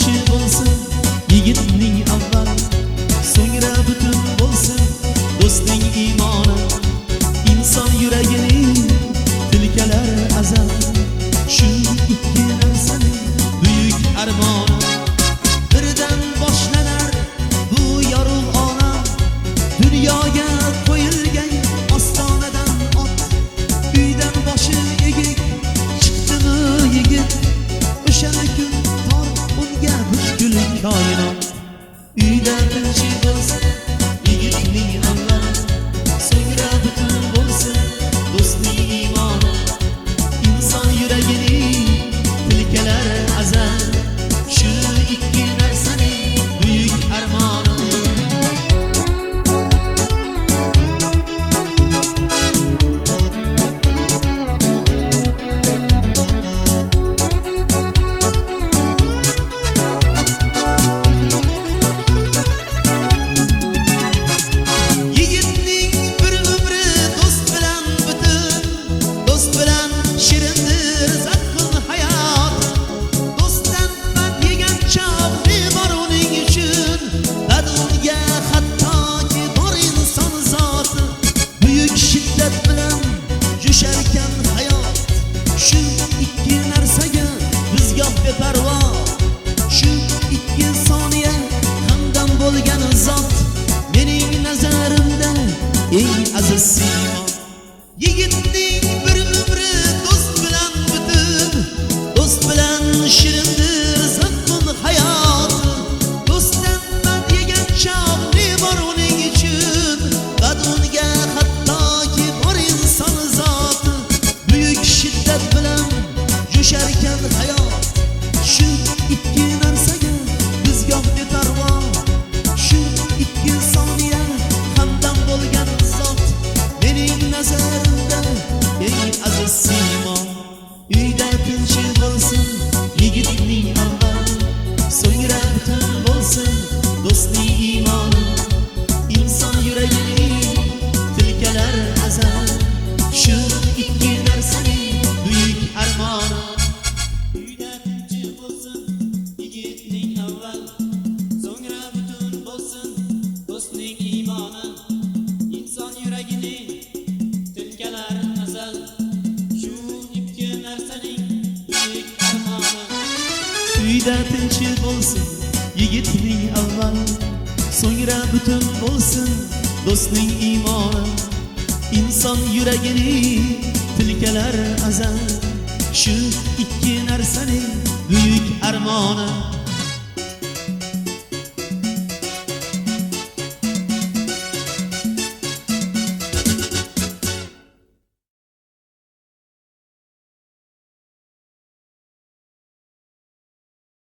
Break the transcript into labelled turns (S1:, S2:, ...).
S1: tinchi bo'lsin yigitning avval, so'ngra butun bo'lsin do'stning iymoni. Inson yuragining tilkalar azal, shu ikki narsaning buyuk armoni. Birdan boshlanar bu yorug' olam, dunyoga qo'yilgan ostonadan ot. Uydan boshi egik chiqdimi yigit, o'shana kun tor unga butkul koinot. Uyda tinchi bo'lsin yigitning avval, so'ngra butun bo'lsin do'stning iymoni. Inson yuragining tilkalari azal, shu ikki narsaning buyuk armoni. Yusharkan hayot, shu ikki narsaga biz yo'q beparvo. Shu ikki soniya hamdam bo'lgan zot mening nazarimda eng aziz siymon. Yigitning bir umri do'st bilan butun, do'st bilan shirindir zavqun hayot. Do'stdan mad yegan chog'ni bor uning uchun, badunga hattoki bor inson zoti. Buyuk shiddat bilan yusharkan hayot, shu ikki narsaga biz yo'q beparvo. Shu ikki soniya hamdam bo'lgan zot mening nazarimda eng aziz siymon. Uyda tinchi bo'lsin yigitning avval, so'ngra butun bo'lsin do'stning iymoni. Inson yuragining tilkalari azal, shu ikki narsaning buyuk armoni. Uyda tinchi bo'lsin yigitning avval, so'ngra butun bo'lsin do'stning iymoni. Inson yuragining tilkalari azal, shu ikki narsaning buyuk armoni. Uyda tinchi bo'lsin yigitning avval, so'ngra butun bo'lsin do'stning iymoni. Inson yuragining tilkalari azal, shu ikki narsaning buyuk armoni.